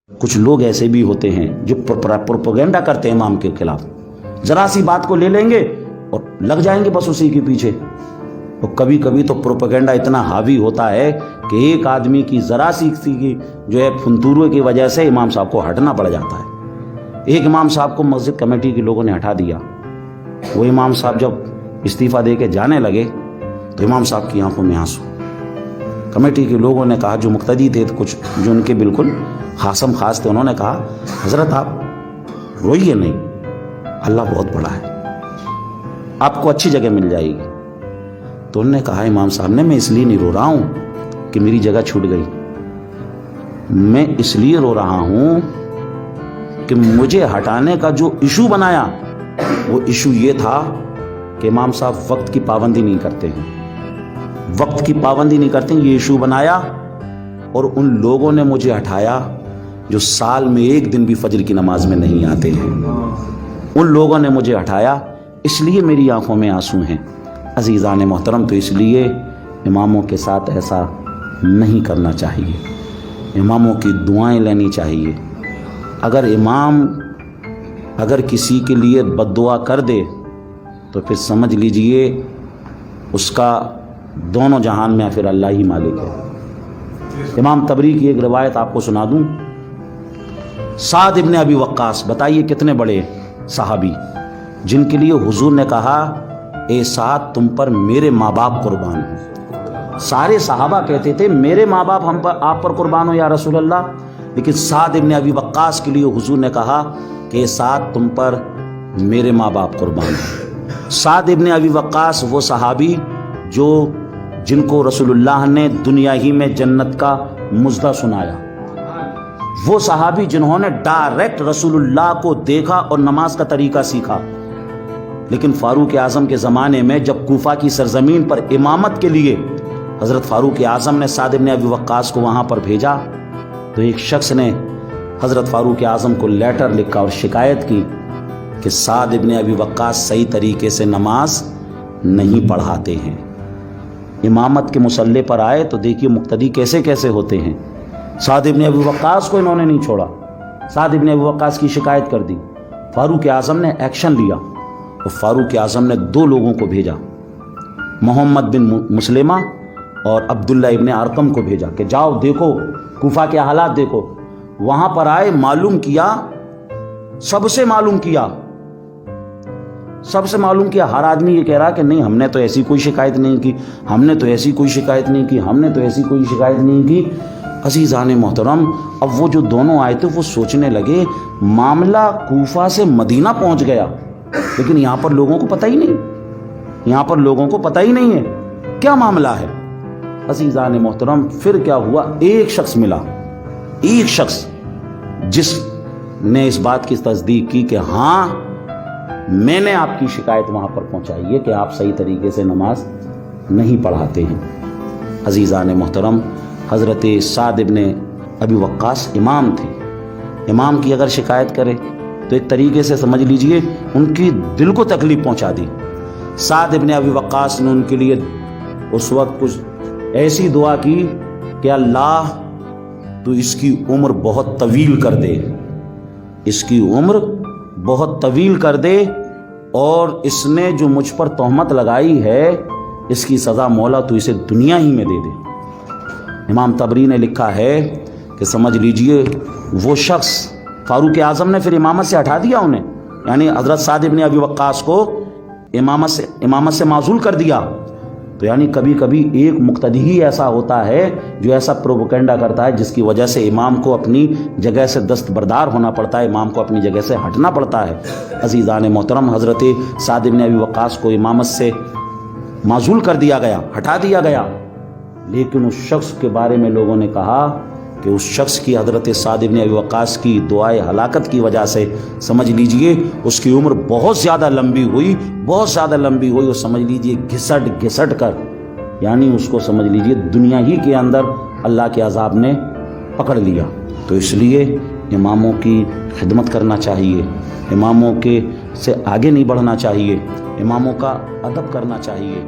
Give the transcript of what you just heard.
کچھ لوگ ایسے بھی ہوتے ہیں جو پروپیگنڈا کرتے ہیں امام کے خلاف، ذرا سی بات کو لے لیں گے اور لگ جائیں گے بس اسی کے پیچھے۔ اور کبھی کبھی تو پروپیگنڈا اتنا حاوی ہوتا ہے کہ ایک آدمی کی ذرا سی کی جو ہے فنتوروے کی وجہ سے امام صاحب کو ہٹنا پڑ جاتا ہے۔ ایک امام صاحب کو مسجد کمیٹی کے لوگوں نے ہٹا دیا۔ وہ امام صاحب جب استعفیٰ دے کے جانے لگے تو امام صاحب کی آنکھوں میں آنسو۔ کمیٹی کے لوگوں نے کہا، جو مقتدی تھے کچھ جو ان کے بالکل خاصم خاص تھے، انہوں نے کہا حضرت آپ روئیے نہیں، اللہ بہت بڑا ہے، آپ کو اچھی جگہ مل جائے گی۔ تو انہوں نے کہا امام صاحب نے، میں اس لیے نہیں رو رہا ہوں کہ میری جگہ چھوٹ گئی، میں اس لیے رو رہا ہوں کہ مجھے ہٹانے کا جو ایشو بنایا وہ ایشو یہ تھا کہ امام صاحب وقت کی پابندی نہیں کرتے ہیں، وقت کی پابندی نہیں کرتے ہیں، یہ ایشو بنایا۔ اور ان لوگوں نے مجھے ہٹایا جو سال میں ایک دن بھی فجر کی نماز میں نہیں آتے ہیں، ان لوگوں نے مجھے ہٹایا، اس لیے میری آنکھوں میں آنسو ہیں۔ عزیزان محترم، تو اس لیے اماموں کے ساتھ ایسا نہیں کرنا چاہیے، اماموں کی دعائیں لینی چاہیے۔ اگر امام اگر کسی کے لیے بد دعا کر دے تو پھر سمجھ لیجئے اس کا دونوں جہان میں پھر اللہ ہی مالک ہے۔ امام طبری کی ایک روایت آپ کو سنا دوں۔ سعد ابن ابی وقاص، بتائیے کتنے بڑے صحابی، جن کے لیے حضور نے کہا اے سعد تم پر میرے ماں باپ قربان ہوں۔ سارے صحابہ کہتے تھے میرے ماں باپ ہم پر آپ پر قربان ہو یا رسول اللہ، لیکن سعد ابن ابی وقاص کے لیے حضور نے کہا کہ اے سعد تم پر میرے ماں باپ قربان ہوں۔ سعد ابن ابی وقاص وہ صحابی جن کو رسول اللہ نے دنیا ہی میں جنت کا مژدہ سنایا، وہ صحابی جنہوں نے ڈائریکٹ رسول اللہ کو دیکھا اور نماز کا طریقہ سیکھا۔ لیکن فاروق اعظم کے زمانے میں جب کوفہ کی سرزمین پر امامت کے لیے حضرت فاروق اعظم نے سعد ابن ابی وقاص کو وہاں پر بھیجا تو ایک شخص نے حضرت فاروق اعظم کو لیٹر لکھا اور شکایت کی کہ سعد ابن ابی وقاص صحیح طریقے سے نماز نہیں پڑھاتے ہیں۔ امامت کے مسلح پر آئے تو دیکھیے مقتدی کیسے کیسے ہوتے ہیں۔ سعد ابن ابی وقاص کو انہوں نے نہیں چھوڑا، سعد ابن ابی وقاص کی شکایت کر دی۔ فاروق اعظم نے ایکشن لیا اور فاروق اعظم نے 2 لوگوں کو بھیجا، محمد بن مسلمہ اور عبداللہ ابن ارقم کو بھیجا کہ جاؤ دیکھو کوفہ کے حالات دیکھو۔ وہاں پر آئے، معلوم کیا، سب سے معلوم کیا، ہر آدمی یہ کہہ رہا کہ نہیں ہم نے تو ایسی کوئی شکایت نہیں کی، ہم نے تو ایسی کوئی شکایت نہیں کی، ہم نے تو ایسی کوئی شکایت نہیں کی۔ عزیزان محترم، اب وہ جو دونوں آئے تھے وہ سوچنے لگے معاملہ کوفہ سے مدینہ پہنچ گیا، لیکن یہاں پر لوگوں کو پتہ ہی نہیں، یہاں پر لوگوں کو پتہ ہی نہیں ہے کیا معاملہ ہے۔ عزیزان محترم، پھر کیا ہوا، ایک شخص ملا، ایک شخص جس نے اس بات کی تصدیق کی کہ ہاں میں نے آپ کی شکایت وہاں پر پہنچائی ہے کہ آپ صحیح طریقے سے نماز نہیں پڑھاتے ہیں۔ عزیزان محترم، حضرت سعد ابن ابی وقاص امام تھے، امام کی اگر شکایت کرے تو ایک طریقے سے سمجھ لیجئے ان کی دل کو تکلیف پہنچا دی۔ سعد ابن ابی وقاص نے ان کے لیے اس وقت کچھ ایسی دعا کی کہ اللہ تو اس کی عمر بہت طویل کر دے، اس کی عمر بہت طویل کر دے، اور اس نے جو مجھ پر تہمت لگائی ہے اس کی سزا مولا تو اسے دنیا ہی میں دے دے۔ امام طبری نے لکھا ہے کہ سمجھ لیجئے وہ شخص، فاروق اعظم نے پھر امامت سے ہٹا دیا انہیں، یعنی حضرت سعد ابن ابی وقاص کو امامت سے معزول کر دیا۔ تو یعنی کبھی کبھی ایک مقتدی ہی ایسا ہوتا ہے جو ایسا پروپیگنڈا کرتا ہے جس کی وجہ سے امام کو اپنی جگہ سے دستبردار ہونا پڑتا ہے، امام کو اپنی جگہ سے ہٹنا پڑتا ہے۔ عزیزان محترم، حضرت سعد ابن ابی وقاص کو امامت سے معزول کر دیا گیا، ہٹا دیا گیا، لیکن اس شخص کے بارے میں لوگوں نے کہا کہ اس شخص کی، حضرت سعد ابن ابی وقاص کی دعائے ہلاکت کی وجہ سے سمجھ لیجئے اس کی عمر بہت زیادہ لمبی ہوئی، بہت زیادہ لمبی ہوئی، اور سمجھ لیجئے گھسٹ کر، یعنی اس کو سمجھ لیجئے دنیا ہی کے اندر اللہ کے عذاب نے پکڑ لیا۔ تو اس لیے اماموں کی خدمت کرنا چاہیے، اماموں کے سے آگے نہیں بڑھنا چاہیے، اماموں کا ادب کرنا چاہیے۔